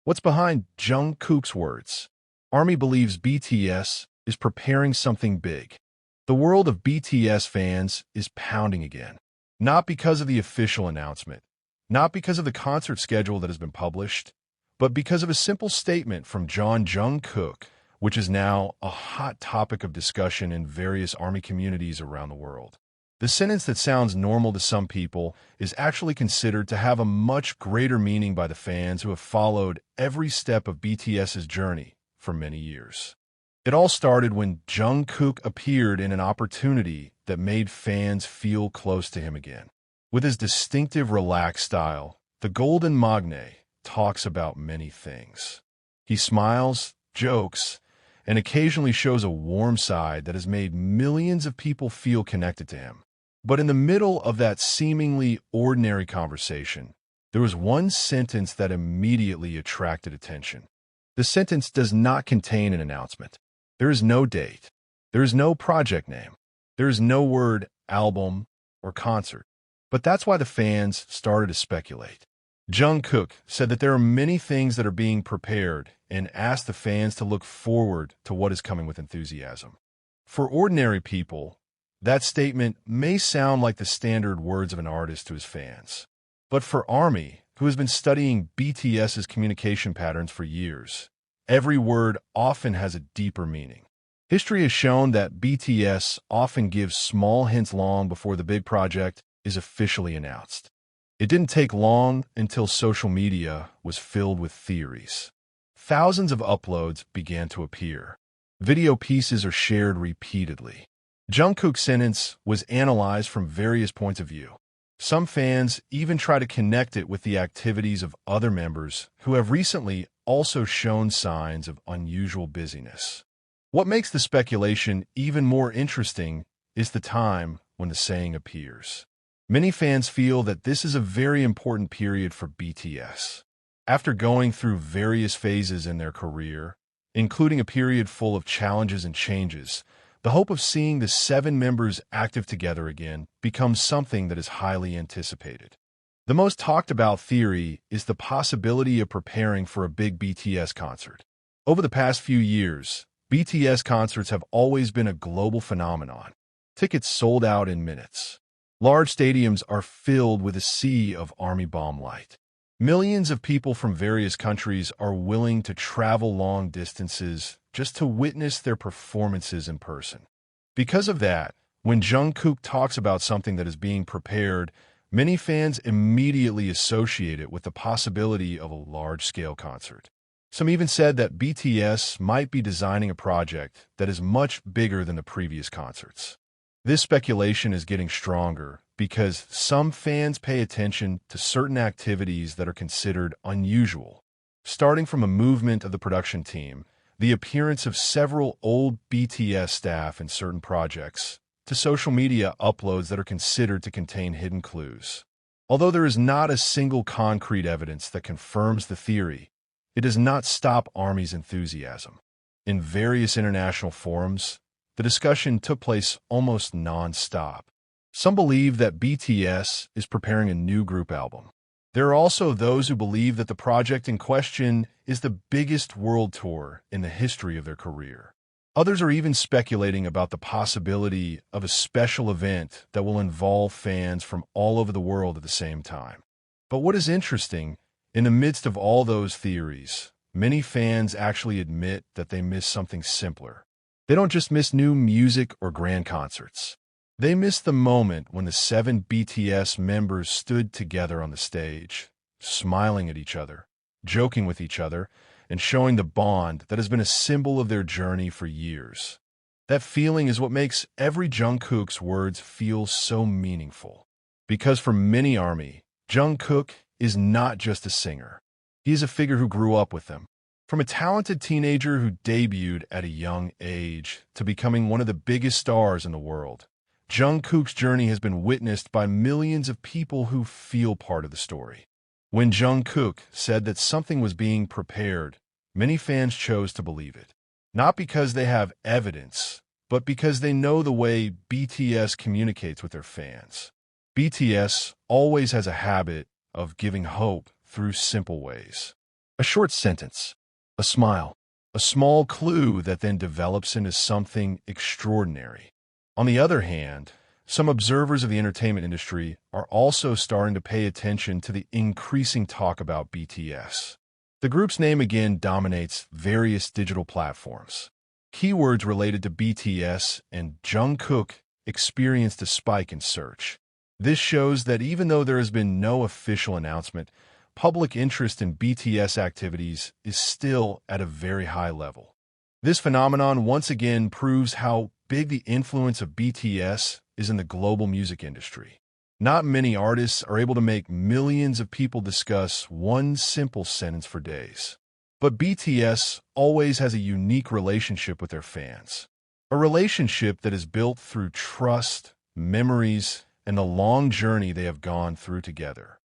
What's behind Jungkook's words? Army believes BTS is preparing something big. The world of BTS fans is pounding again. Not because of the official announcement, not because of the concert schedule that has been published, but because of a simple statement from Jungkook, which is now a hot topic of discussion in various Army communities around the world. The sentence that sounds normal to some people is actually considered to have a much greater meaning by the fans who have followed every step of BTS's journey for many years. It all started when Jungkook appeared in an opportunity that made fans feel close to him again. With his distinctive relaxed style, the Golden Magne talks about many things. He smiles, jokes, and occasionally shows a warm side that has made millions of people feel connected to him. But in the middle of that seemingly ordinary conversation, there was one sentence that immediately attracted attention. The sentence does not contain an announcement. There is no date. There is no project name. There is no word album or concert. But that's why the fans started to speculate. Jungkook said that there are many things that are being prepared and asked the fans to look forward to what is coming with enthusiasm. For ordinary people, that statement may sound like the standard words of an artist to his fans. But for Army, who has been studying BTS's communication patterns for years, every word often has a deeper meaning. History has shown that BTS often gives small hints long before the big project is officially announced. It didn't take long until social media was filled with theories. Thousands of uploads began to appear. Video pieces are shared repeatedly. Jungkook's sentence was analyzed from various points of view. Some fans even try to connect it with the activities of other members who have recently also shown signs of unusual busyness. What makes the speculation even more interesting is the time when the saying appears. Many fans feel that this is a very important period for BTS. After going through various phases in their career, including a period full of challenges and changes, the hope of seeing the 7 members active together again becomes something that is highly anticipated. The most talked about theory is the possibility of preparing for a big BTS concert. Over the past few years, BTS concerts have always been a global phenomenon. Tickets sold out in minutes. Large stadiums are filled with a sea of Army bomb light. Millions of people from various countries are willing to travel long distances just to witness their performances in person. Because of that, when Jungkook talks about something that is being prepared, many fans immediately associate it with the possibility of a large-scale concert. Some even said that BTS might be designing a project that is much bigger than the previous concerts. This speculation is getting stronger because some fans pay attention to certain activities that are considered unusual, starting from a movement of the production team, the appearance of several old BTS staff in certain projects, to social media uploads that are considered to contain hidden clues. Although there is not a single concrete evidence that confirms the theory, it does not stop Army's enthusiasm. In various international forums, the discussion took place almost non-stop. Some believe that BTS is preparing a new group album. There are also those who believe that the project in question is the biggest world tour in the history of their career. Others are even speculating about the possibility of a special event that will involve fans from all over the world at the same time. But what is interesting, in the midst of all those theories, many fans actually admit that they miss something simpler. They don't just miss new music or grand concerts. They miss the moment when the 7 BTS members stood together on the stage, smiling at each other, joking with each other, and showing the bond that has been a symbol of their journey for years. That feeling is what makes every Jungkook's words feel so meaningful. Because for many Army, Jungkook is not just a singer. He is a figure who grew up with them. From a talented teenager who debuted at a young age to becoming one of the biggest stars in the world, Jungkook's journey has been witnessed by millions of people who feel part of the story. When Jungkook said that something was being prepared, many fans chose to believe it. Not because they have evidence, but because they know the way BTS communicates with their fans. BTS always has a habit of giving hope through simple ways. A A short sentence, a smile, a small clue that then develops into something extraordinary. On the other hand, some observers of the entertainment industry are also starting to pay attention to the increasing talk about BTS. The group's name again dominates various digital platforms. Keywords related to BTS and Jungkook experienced a spike in search. This shows that even though there has been no official announcement, public interest in BTS activities is still at a very high level. This phenomenon once again proves how big the influence of BTS is in the global music industry. Not many artists are able to make millions of people discuss one simple sentence for days. But BTS always has a unique relationship with their fans. A relationship that is built through trust, memories, and the long journey they have gone through together.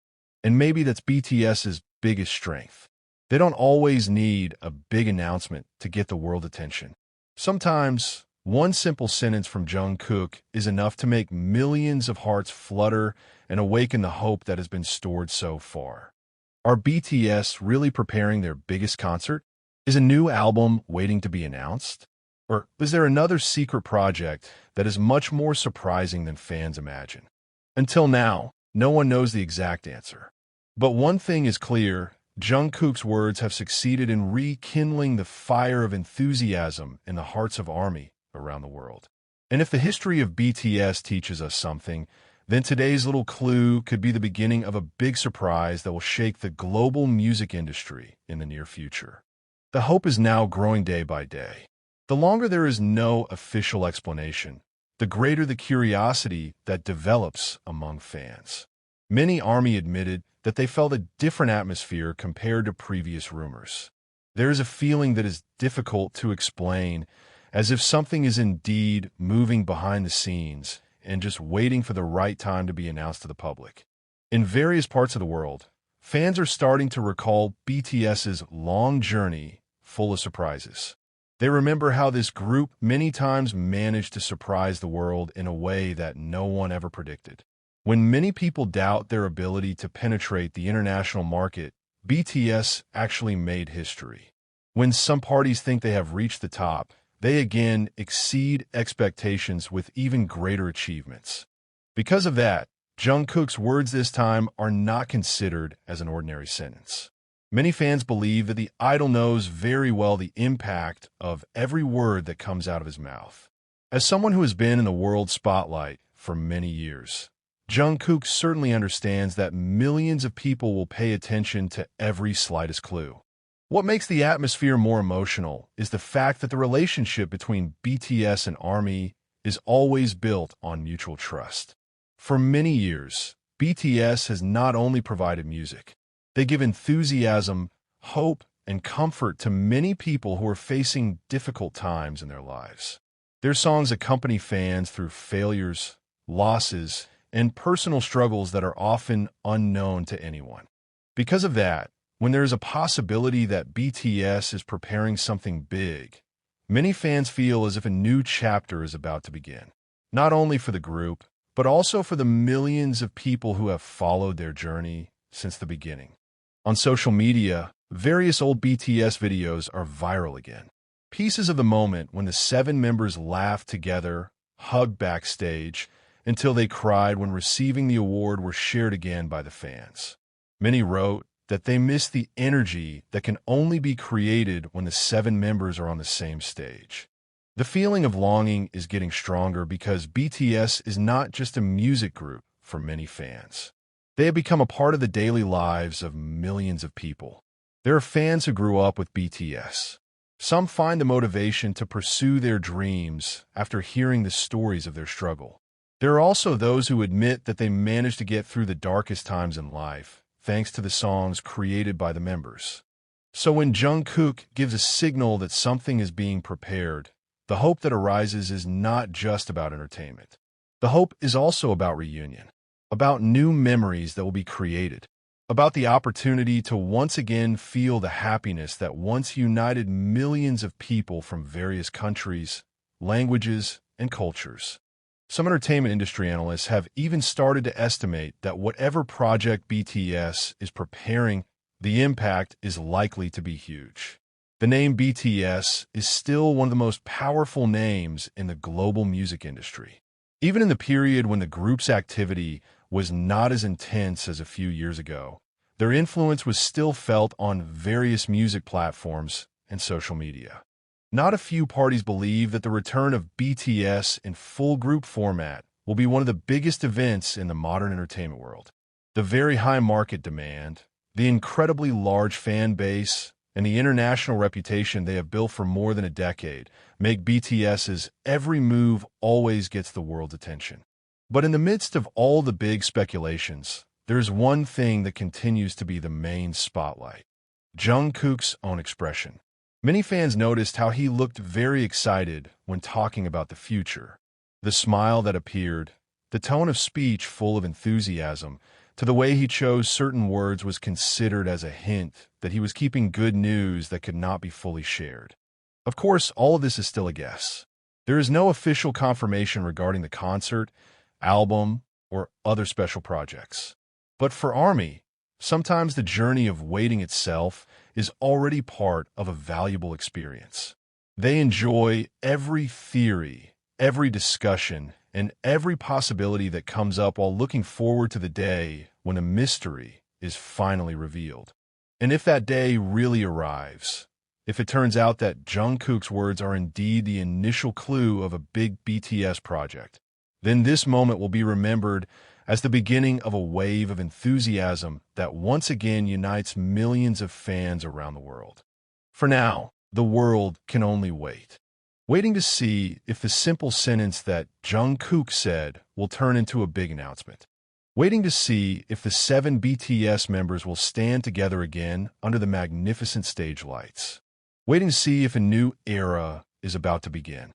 And maybe that's BTS's biggest strength. They don't always need a big announcement to get the world attention. Sometimes, one simple sentence from Jungkook is enough to make millions of hearts flutter and awaken the hope that has been stored so far. Are BTS really preparing their biggest concert? Is a new album waiting to be announced? Or is there another secret project that is much more surprising than fans imagine? Until now, no one knows the exact answer. But one thing is clear, Jungkook's words have succeeded in rekindling the fire of enthusiasm in the hearts of ARMY around the world. And if the history of BTS teaches us something, then today's little clue could be the beginning of a big surprise that will shake the global music industry in the near future. The hope is now growing day by day. The longer there is no official explanation, the greater the curiosity that develops among fans. Many ARMY admitted that they felt a different atmosphere compared to previous rumors. There is a feeling that is difficult to explain, as if something is indeed moving behind the scenes and just waiting for the right time to be announced to the public. In various parts of the world, fans are starting to recall BTS's long journey full of surprises. They remember how this group many times managed to surprise the world in a way that no one ever predicted. When many people doubt their ability to penetrate the international market, BTS actually made history. When some parties think they have reached the top, they again exceed expectations with even greater achievements. Because of that, Jungkook's words this time are not considered as an ordinary sentence. Many fans believe that the idol knows very well the impact of every word that comes out of his mouth. As someone who has been in the world spotlight for many years, Jungkook certainly understands that millions of people will pay attention to every slightest clue. What makes the atmosphere more emotional is the fact that the relationship between BTS and ARMY is always built on mutual trust. For many years, BTS has not only provided music, they give enthusiasm, hope, and comfort to many people who are facing difficult times in their lives. Their songs accompany fans through failures, losses, and personal struggles that are often unknown to anyone. Because of that, when there is a possibility that BTS is preparing something big, many fans feel as if a new chapter is about to begin, not only for the group, but also for the millions of people who have followed their journey since the beginning. On social media, various old BTS videos are viral again. Pieces of the moment when the 7 members laughed together, hugged backstage, until they cried when receiving the award were shared again by the fans. Many wrote that they miss the energy that can only be created when the 7 members are on the same stage. The feeling of longing is getting stronger because BTS is not just a music group for many fans. They have become a part of the daily lives of millions of people. There are fans who grew up with BTS. Some find the motivation to pursue their dreams after hearing the stories of their struggle. There are also those who admit that they managed to get through the darkest times in life, thanks to the songs created by the members. So when Jungkook gives a signal that something is being prepared, the hope that arises is not just about entertainment. The hope is also about reunion, about new memories that will be created, about the opportunity to once again feel the happiness that once united millions of people from various countries, languages, and cultures. Some entertainment industry analysts have even started to estimate that whatever project BTS is preparing, the impact is likely to be huge. The name BTS is still one of the most powerful names in the global music industry. Even in the period when the group's activity was not as intense as a few years ago, their influence was still felt on various music platforms and social media. Not a few parties believe that the return of BTS in full group format will be one of the biggest events in the modern entertainment world. The very high market demand, the incredibly large fan base, and the international reputation they have built for more than a decade make BTS's every move always gets the world's attention. But in the midst of all the big speculations, there's one thing that continues to be the main spotlight: Jungkook's own expression. Many fans noticed how he looked very excited when talking about the future. The smile that appeared, the tone of speech full of enthusiasm, to the way he chose certain words was considered as a hint that he was keeping good news that could not be fully shared. Of course, all of this is still a guess. There is no official confirmation regarding the concert, album, or other special projects. But for ARMY, sometimes the journey of waiting itself is already part of a valuable experience. They enjoy every theory, every discussion, and every possibility that comes up while looking forward to the day when a mystery is finally revealed. And if that day really arrives, if it turns out that Jungkook's words are indeed the initial clue of a big BTS project, then this moment will be remembered as the beginning of a wave of enthusiasm that once again unites millions of fans around the world. For now, the world can only wait. Waiting to see if the simple sentence that Jungkook said will turn into a big announcement. Waiting to see if the 7 BTS members will stand together again under the magnificent stage lights. Waiting to see if a new era is about to begin.